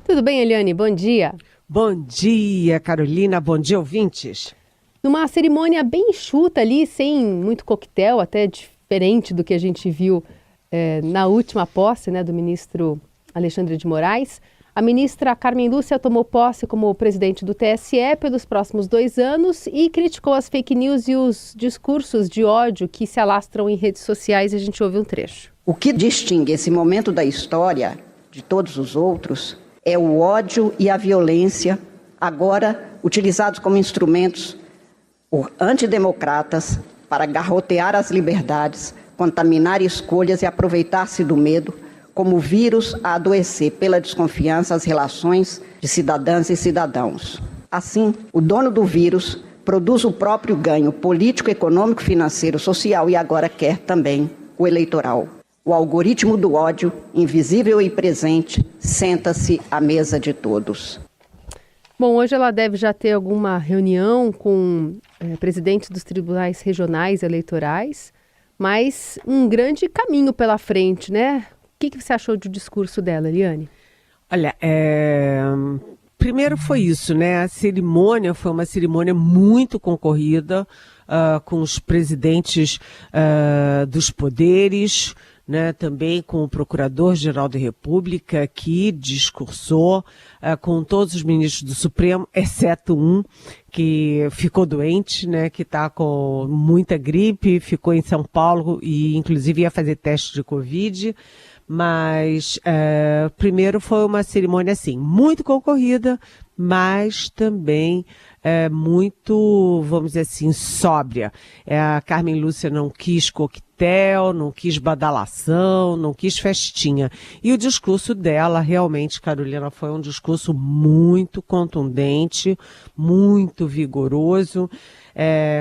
Tudo bem, Eliane? Bom dia. Bom dia, Carolina. Bom dia, ouvintes. Numa cerimônia bem enxuta ali, sem muito coquetel, até diferente do que a gente viu na última posse, do ministro Alexandre de Moraes, a ministra Carmen Lúcia tomou posse como presidente do TSE pelos próximos 2 anos e criticou as fake news e os discursos de ódio que se alastram em redes sociais. A gente ouve um trecho. O que distingue esse momento da história de todos os outros é o ódio e a violência, agora utilizados como instrumentos por antidemocratas para garrotear as liberdades, contaminar escolhas e aproveitar-se do medo como vírus a adoecer pela desconfiança as relações de cidadãs e cidadãos. Assim, o dono do vírus produz o próprio ganho político, econômico, financeiro, social e agora quer também o eleitoral. O algoritmo do ódio, invisível e presente, senta-se à mesa de todos. Bom, hoje ela deve já ter alguma reunião com presidentes dos tribunais regionais eleitorais, mas um grande caminho pela frente, né? O que você achou do discurso dela, Eliane? Olha, primeiro foi isso, né? A cerimônia foi uma cerimônia muito concorrida, com os presidentes dos poderes, né, também com o Procurador-Geral da República, que discursou com todos os ministros do Supremo, exceto um que ficou doente, né, que está com muita gripe, ficou em São Paulo e inclusive ia fazer teste de Covid. Mas primeiro foi uma cerimônia assim, muito concorrida, mas também muito, vamos dizer assim, sóbria. A Carmen Lúcia não quis coquetel, não quis badalação, não quis festinha. E o discurso dela, realmente, Carolina, foi um discurso muito contundente, muito vigoroso,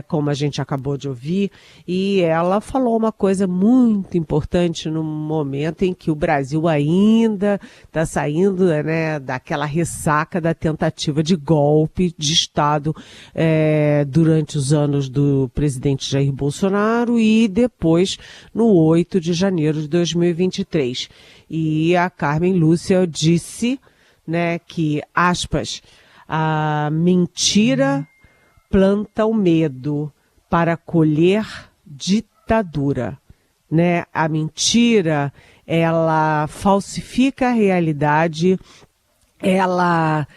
como a gente acabou de ouvir, e ela falou uma coisa muito importante no momento em que o Brasil ainda está saindo, né, daquela ressaca da tentativa de golpe de Estado durante os anos do presidente Jair Bolsonaro e depois no 8 de janeiro de 2023. E a Carmen Lúcia disse, né, que, aspas, a mentira planta o medo para colher ditadura, né? A mentira, ela falsifica a realidade, ela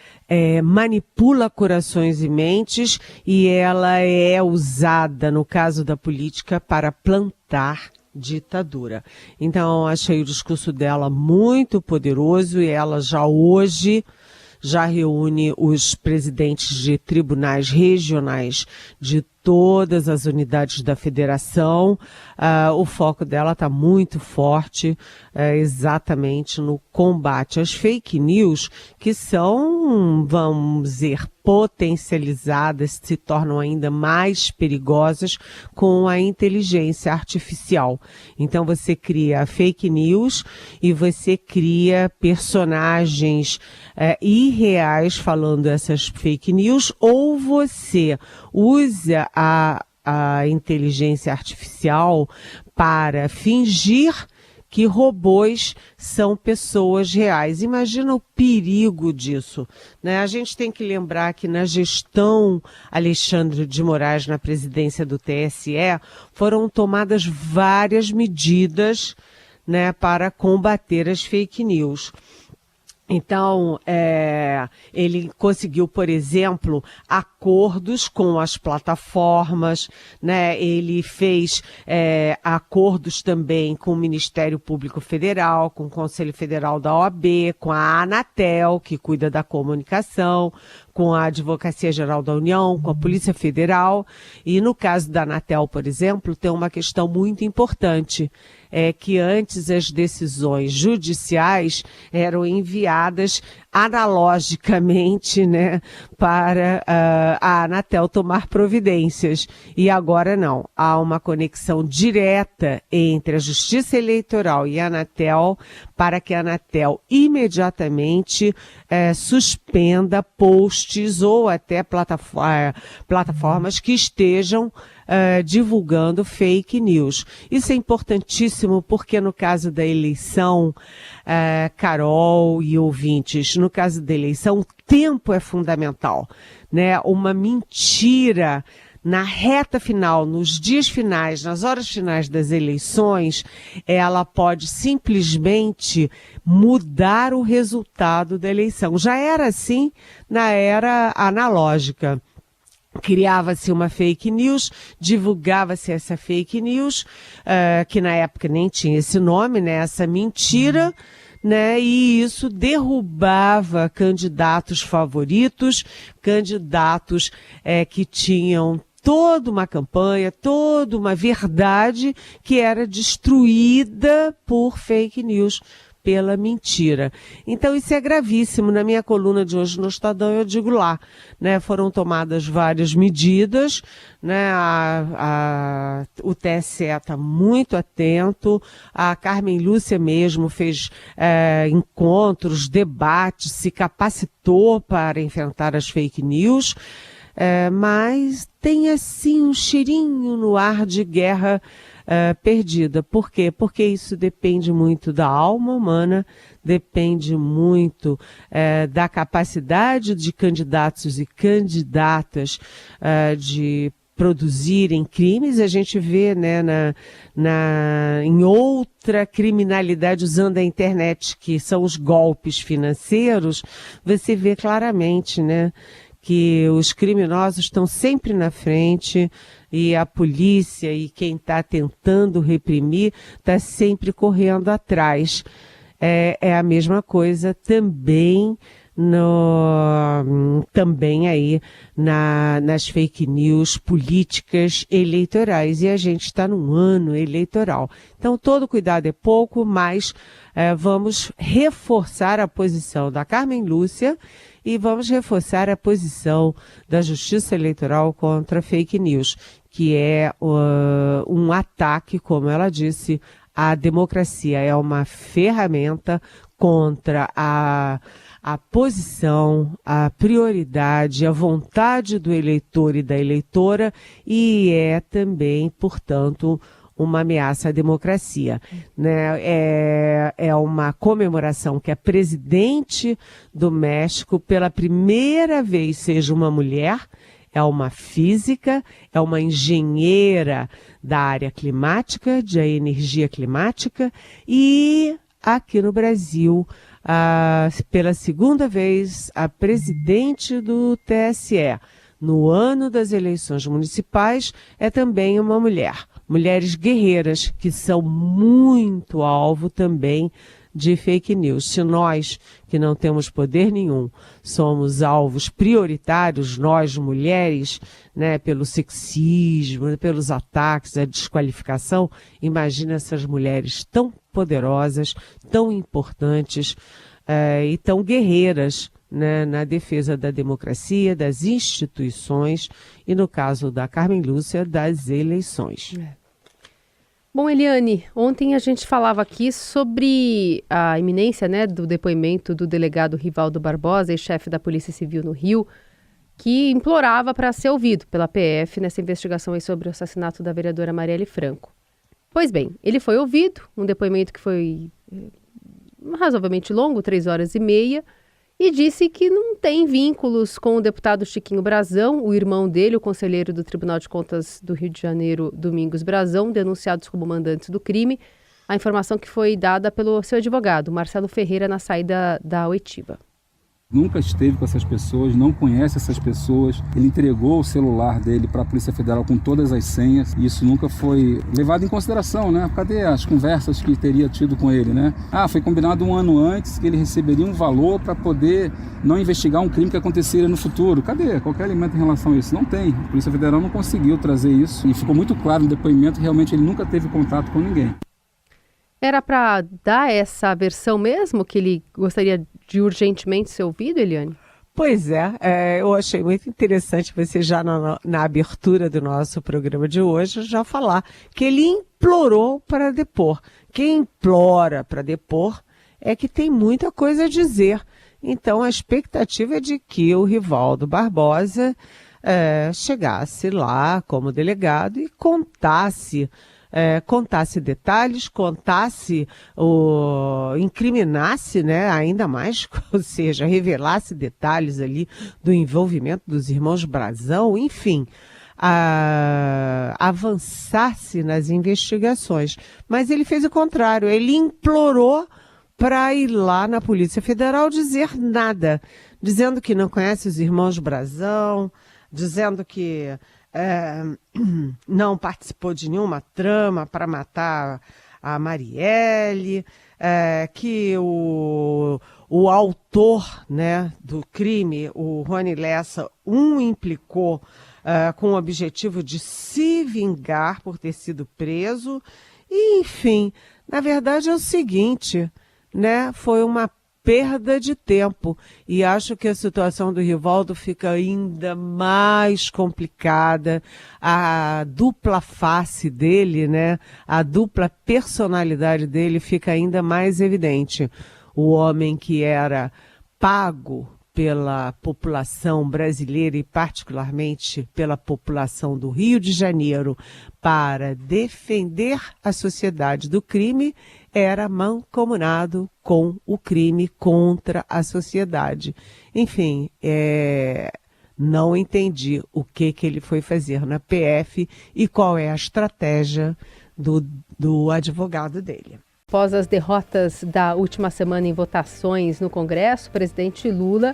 manipula corações e mentes e ela é usada, no caso da política, para plantar ditadura. Então, achei o discurso dela muito poderoso e ela já hoje reúne os presidentes de tribunais regionais de todas as unidades da federação. O foco dela está muito forte exatamente no combate às fake news, que são, vamos dizer, potencializadas, se tornam ainda mais perigosas com a inteligência artificial. Então você cria fake news e você cria personagens irreais falando essas fake news, ou você usa a inteligência artificial para fingir que robôs são pessoas reais. Imagina o perigo disso, né? A gente tem que lembrar que na gestão Alexandre de Moraes na presidência do TSE foram tomadas várias medidas, né, para combater as fake news. Então, ele conseguiu, por exemplo, acordos com as plataformas, né? Ele fez acordos também com o Ministério Público Federal, com o Conselho Federal da OAB, com a Anatel, que cuida da comunicação, com a Advocacia Geral da União, com a Polícia Federal. E no caso da Anatel, por exemplo, tem uma questão muito importante. Que antes as decisões judiciais eram enviadas analogicamente, né, para a Anatel tomar providências. E agora não. Há uma conexão direta entre a Justiça Eleitoral e a Anatel para que a Anatel imediatamente suspenda posts ou até plataformas que estejam divulgando fake news. Isso é importantíssimo porque no caso da eleição, Carol e ouvintes, no caso da eleição, o tempo é fundamental, né? Uma mentira na reta final, nos dias finais, nas horas finais das eleições, ela pode simplesmente mudar o resultado da eleição. Já era assim na era analógica. Criava-se uma fake news, divulgava-se essa fake news, que na época nem tinha esse nome, né? Essa mentira, né? E isso derrubava candidatos favoritos, candidatos que tinham toda uma campanha, toda uma verdade que era destruída por fake news, pela mentira. Então isso é gravíssimo. Na minha coluna de hoje no Estadão eu digo lá, né, foram tomadas várias medidas, né, o TSE está muito atento, a Carmen Lúcia mesmo fez encontros, debates, se capacitou para enfrentar as fake news, mas tem assim um cheirinho no ar de guerra perdida. Por quê? Porque isso depende muito da alma humana, depende muito da capacidade de candidatos e candidatas de produzirem crimes. A gente vê, né, em outra criminalidade usando a internet, que são os golpes financeiros, você vê claramente, né, que os criminosos estão sempre na frente e a polícia e quem está tentando reprimir está sempre correndo atrás. É a mesma coisa também aí nas fake news políticas eleitorais. E a gente está num ano eleitoral. Então todo cuidado é pouco, mas vamos reforçar a posição da Carmen Lúcia e vamos reforçar a posição da Justiça Eleitoral contra fake news, que é um ataque, como ela disse, à democracia. É uma ferramenta contra a posição, a prioridade, a vontade do eleitor e da eleitora, e é também, portanto, uma ameaça à democracia, né? É uma comemoração que a presidente do México, pela primeira vez, seja uma mulher, é uma física, é uma engenheira da área climática, de energia climática, e aqui no Brasil, pela segunda vez, a presidente do TSE, no ano das eleições municipais, é também uma mulher. Mulheres guerreiras que são muito alvo também de fake news. Se nós, que não temos poder nenhum, somos alvos prioritários, nós mulheres, né, pelo sexismo, pelos ataques, a desqualificação, imagina essas mulheres tão poderosas, tão importantes e tão guerreiras, né, na defesa da democracia, das instituições e, no caso da Carmen Lúcia, das eleições. Bom, Eliane, ontem a gente falava aqui sobre a iminência, né, do depoimento do delegado Rivaldo Barbosa, ex-chefe da Polícia Civil no Rio, que implorava para ser ouvido pela PF nessa investigação aí sobre o assassinato da vereadora Marielle Franco. Pois bem, ele foi ouvido, um depoimento que foi razoavelmente longo, 3h30, e disse que não tem vínculos com o deputado Chiquinho Brazão, o irmão dele, o conselheiro do Tribunal de Contas do Rio de Janeiro, Domingos Brazão, denunciados como mandantes do crime. A informação que foi dada pelo seu advogado, Marcelo Ferreira, na saída da oitiva. Nunca esteve com essas pessoas, não conhece essas pessoas. Ele entregou o celular dele para a Polícia Federal com todas as senhas. E isso nunca foi levado em consideração, né? Cadê as conversas que teria tido com ele, né? Foi combinado um ano antes que ele receberia um valor para poder não investigar um crime que aconteceria no futuro. Cadê qualquer elemento em relação a isso? Não tem. A Polícia Federal não conseguiu trazer isso. E ficou muito claro no depoimento que realmente ele nunca teve contato com ninguém. Era para dar essa versão mesmo, que ele gostaria de urgentemente ser ouvido, Eliane? Pois eu achei muito interessante você já na abertura do nosso programa de hoje já falar que ele implorou para depor. Quem implora para depor é que tem muita coisa a dizer. Então a expectativa é de que o Rivaldo Barbosa chegasse lá como delegado e contasse detalhes, incriminasse, né, ainda mais, ou seja, revelasse detalhes ali do envolvimento dos irmãos Brazão, enfim, avançasse nas investigações. Mas ele fez o contrário, ele implorou para ir lá na Polícia Federal dizer nada, dizendo que não conhece os irmãos Brazão, dizendo que não participou de nenhuma trama para matar a Marielle, que o autor, né, do crime, o Rony Lessa, implicou com o objetivo de se vingar por ter sido preso. E, enfim, na verdade é o seguinte, né, foi uma perda de tempo, e acho que a situação do Rivaldo fica ainda mais complicada, a dupla face dele, né, a dupla personalidade dele fica ainda mais evidente. O homem que era pago pela população brasileira e particularmente pela população do Rio de Janeiro para defender a sociedade do crime, era mancomunado com o crime contra a sociedade. Enfim, não entendi o que ele foi fazer na PF e qual é a estratégia do advogado dele. Após as derrotas da última semana em votações no Congresso, o presidente Lula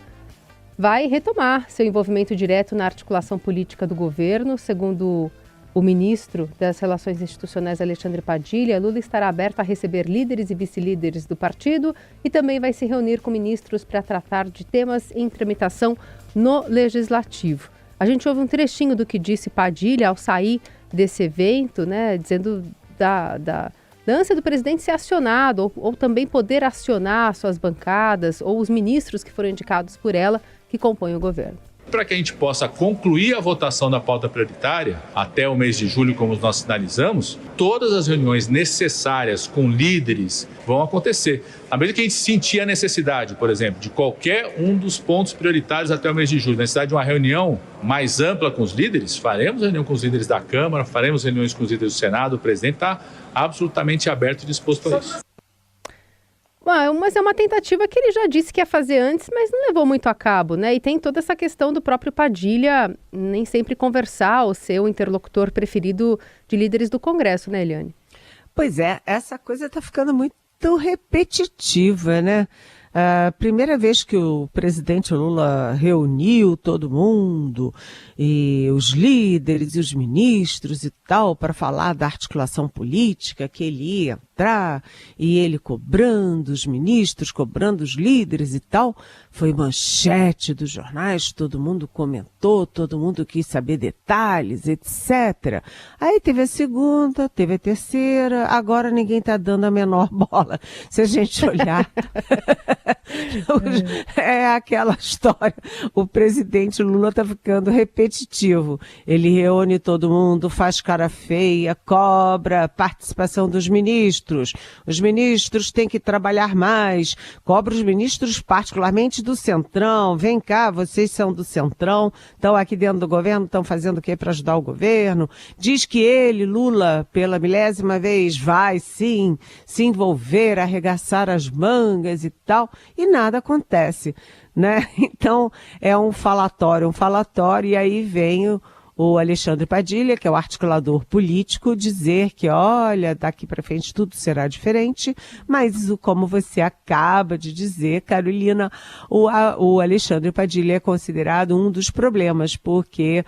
vai retomar seu envolvimento direto na articulação política do governo. Segundo o ministro das Relações Institucionais, Alexandre Padilha, Lula estará aberto a receber líderes e vice-líderes do partido e também vai se reunir com ministros para tratar de temas em tramitação no Legislativo. A gente ouve um trechinho do que disse Padilha ao sair desse evento, né, dizendo da ânsia do presidente ser acionado ou também poder acionar suas bancadas ou os ministros que foram indicados por ela que compõem o governo. Para que a gente possa concluir a votação da pauta prioritária até o mês de julho, como nós sinalizamos, todas as reuniões necessárias com líderes vão acontecer. À medida que a gente sentir a necessidade, por exemplo, de qualquer um dos pontos prioritários até o mês de julho, necessidade de uma reunião mais ampla com os líderes, faremos reunião com os líderes da Câmara, faremos reuniões com os líderes do Senado, o presidente está absolutamente aberto e disposto a isso. Mas é uma tentativa que ele já disse que ia fazer antes, mas não levou muito a cabo, né? E tem toda essa questão do próprio Padilha nem sempre conversar ou ser o interlocutor preferido de líderes do Congresso, né, Eliane? Pois é, essa coisa está ficando muito repetitiva, né? A primeira vez que o presidente Lula reuniu todo mundo, e os líderes e os ministros e tal, para falar da articulação política, que ele ia entrar, e ele cobrando os ministros, cobrando os líderes e tal, foi manchete dos jornais, todo mundo comentou, todo mundo quis saber detalhes, etc. Aí teve a segunda, teve a terceira, agora ninguém está dando a menor bola. Se a gente olhar, é aquela história, o presidente Lula está ficando repetitivo. Ele reúne todo mundo, faz cara feia, cobra a participação dos ministros. Os ministros têm que trabalhar mais, cobra os ministros particularmente do Centrão. Vem cá, vocês são do Centrão, estão aqui dentro do governo, estão fazendo o quê para ajudar o governo? Diz que ele, Lula, pela milésima vez, vai sim se envolver, arregaçar as mangas e tal, e nada acontece, né? Então é um falatório, e aí vem o Alexandre Padilha, que é o articulador político, dizer que, olha, daqui para frente tudo será diferente, mas como você acaba de dizer, Carolina, o Alexandre Padilha é considerado um dos problemas, porque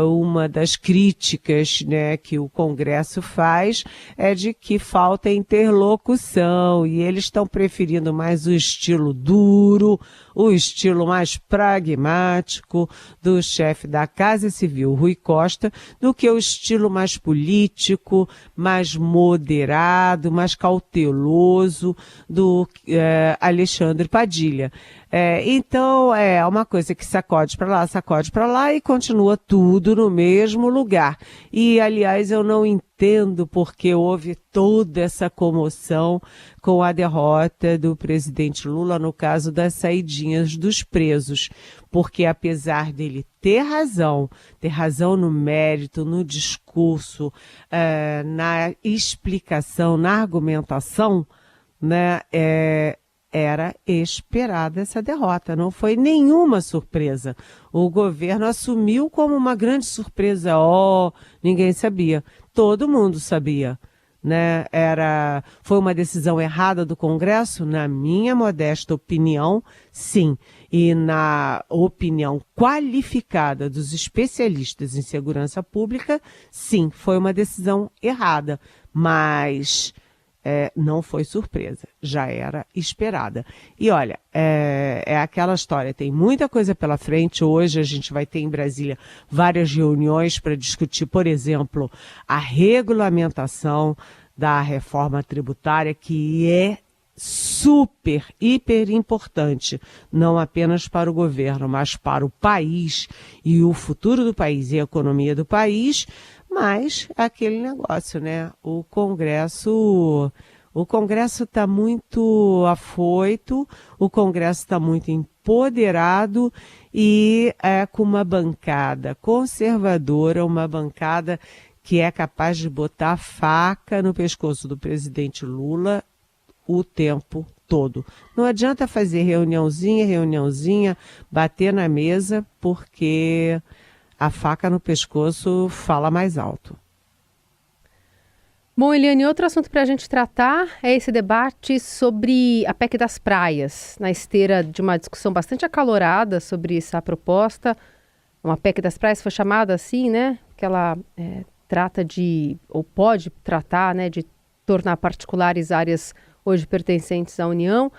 uma das críticas, né, que o Congresso faz é de que falta interlocução, e eles estão preferindo mais o estilo duro, o estilo mais pragmático do chefe da Casa Civil, Rui Costa, do que o estilo mais político, mais moderado, mais cauteloso do Alexandre Padilha. Então, é uma coisa que sacode para lá e continua tudo no mesmo lugar. E, aliás, eu não entendo entendo porque houve toda essa comoção com a derrota do presidente Lula no caso das saidinhas dos presos. Porque apesar dele ter razão no mérito, no discurso, na explicação, na argumentação, né, era esperada essa derrota, não foi nenhuma surpresa. O governo assumiu como uma grande surpresa, ninguém sabia, todo mundo sabia, né? Foi uma decisão errada do Congresso? Na minha modesta opinião, sim. E na opinião qualificada dos especialistas em segurança pública, sim, foi uma decisão errada, mas não foi surpresa, já era esperada. E olha, é aquela história, tem muita coisa pela frente. Hoje a gente vai ter em Brasília várias reuniões para discutir, por exemplo, a regulamentação da reforma tributária, que é super, hiper importante, não apenas para o governo, mas para o país e o futuro do país e a economia do país. Mas aquele negócio, né? O Congresso está muito afoito, o Congresso está muito empoderado e com uma bancada conservadora, uma bancada que é capaz de botar a faca no pescoço do presidente Lula o tempo todo. Não adianta fazer reuniãozinha, bater na mesa, porque a faca no pescoço fala mais alto. Bom, Eliane, outro assunto para a gente tratar é esse debate sobre a PEC das praias, na esteira de uma discussão bastante acalorada sobre essa proposta. Uma PEC das praias foi chamada assim, né? Que ela trata de, ou pode tratar, né, de tornar particulares áreas hoje pertencentes à União.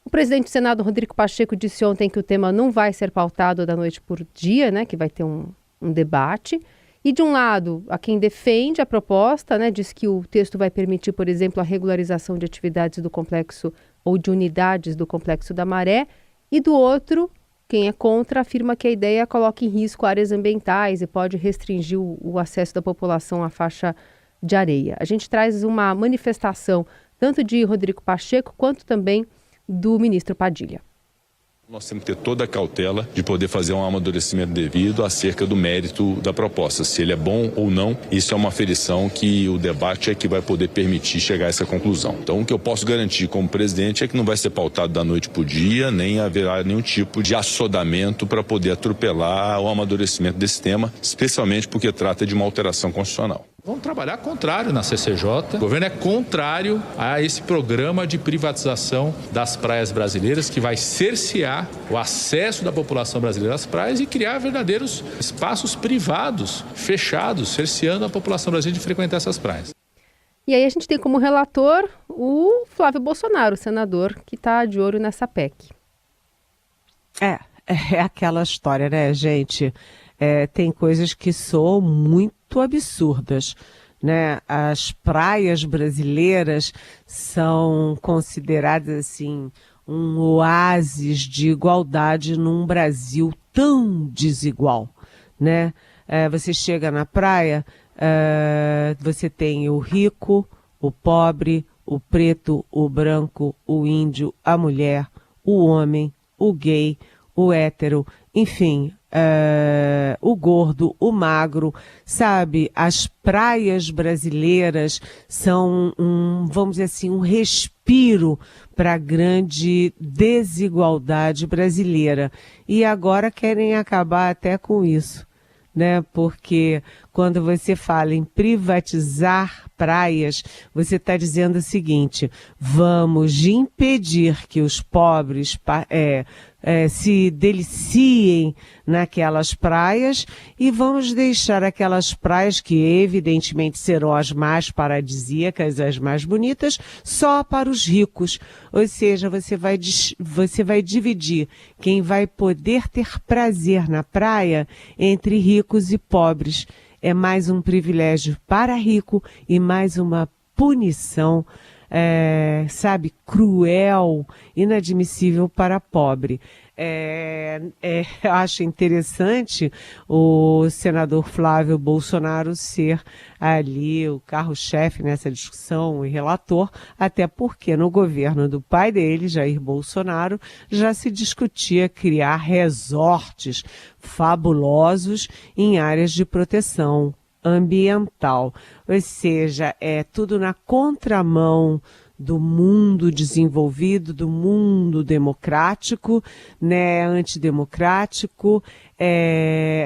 O presidente do Senado, Rodrigo Pacheco, disse ontem que o tema não vai ser pautado da noite por dia, né, que vai ter um debate. E, de um lado, há quem defende a proposta, né, diz que o texto vai permitir, por exemplo, a regularização de atividades do complexo ou de unidades do Complexo da Maré. E, do outro, quem é contra afirma que a ideia coloca em risco áreas ambientais e pode restringir o acesso da população à faixa de areia. A gente traz uma manifestação tanto de Rodrigo Pacheco quanto também do ministro Padilha. Nós temos que ter toda a cautela de poder fazer um amadurecimento devido acerca do mérito da proposta. Se ele é bom ou não, isso é uma aferição que o debate é que vai poder permitir chegar a essa conclusão. Então, o que eu posso garantir como presidente é que não vai ser pautado da noite para o dia, nem haverá nenhum tipo de assodamento para poder atropelar o amadurecimento desse tema, especialmente porque trata de uma alteração constitucional. Vamos trabalhar contrário na CCJ. O governo é contrário a esse programa de privatização das praias brasileiras que vai cercear o acesso da população brasileira às praias e criar verdadeiros espaços privados, fechados, cerceando a população brasileira de frequentar essas praias. E aí a gente tem como relator o Flávio Bolsonaro, o senador, que está de olho nessa PEC. É aquela história, né, gente? Tem coisas que soam muito absurdas, né? As praias brasileiras são consideradas, assim, um oásis de igualdade num Brasil tão desigual, né? Você chega na praia, você tem o rico, o pobre, o preto, o branco, o índio, a mulher, o homem, o gay, o hétero, enfim, o gordo, o magro, sabe? As praias brasileiras são vamos dizer assim, um respiro para a grande desigualdade brasileira. E agora querem acabar até com isso, né? Porque quando você fala em privatizar praias, você está dizendo o seguinte: vamos impedir que os pobres se deliciem naquelas praias e vamos deixar aquelas praias que evidentemente serão as mais paradisíacas, as mais bonitas, só para os ricos. Ou seja, você vai dividir quem vai poder ter prazer na praia entre ricos e pobres. É mais um privilégio para rico e mais uma punição sabe, cruel, inadmissível para pobre. Acho interessante o senador Flávio Bolsonaro ser ali o carro-chefe nessa discussão e relator, até porque no governo do pai dele, Jair Bolsonaro, já se discutia criar resorts fabulosos em áreas de proteção ambiental. Ou seja, é tudo na contramão do mundo desenvolvido, do mundo democrático, né, antidemocrático,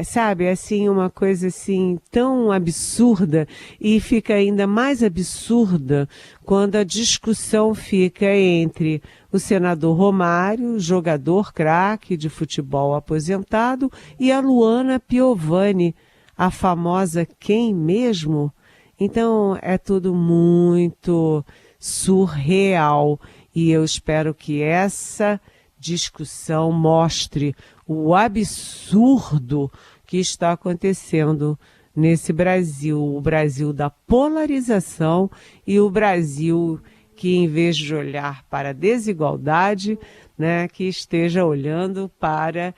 sabe, assim, uma coisa assim tão absurda, e fica ainda mais absurda quando a discussão fica entre o senador Romário, jogador craque de futebol aposentado, e a Luana Piovani, a famosa quem mesmo? Então é tudo muito surreal, e eu espero que essa discussão mostre o absurdo que está acontecendo nesse Brasil, o Brasil da polarização e o Brasil que, em vez de olhar para a desigualdade, né, que esteja olhando para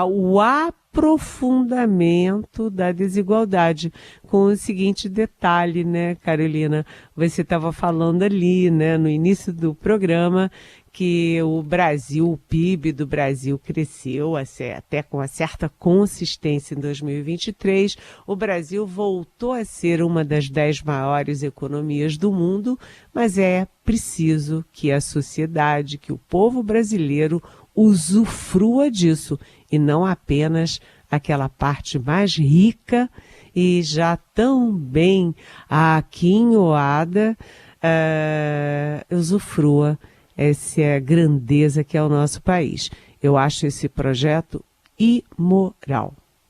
o aprofundamento da desigualdade, com o seguinte detalhe, né, Carolina, você estava falando ali, né, no início do programa, que o Brasil, o PIB do Brasil cresceu até com uma certa consistência em 2023, o Brasil voltou a ser uma das 10 maiores economias do mundo, mas é preciso que a sociedade, que o povo brasileiro usufrua disso, e não apenas aquela parte mais rica e já tão bem aquinhoada, usufrua essa grandeza que é o nosso país. Eu acho esse projeto imoral.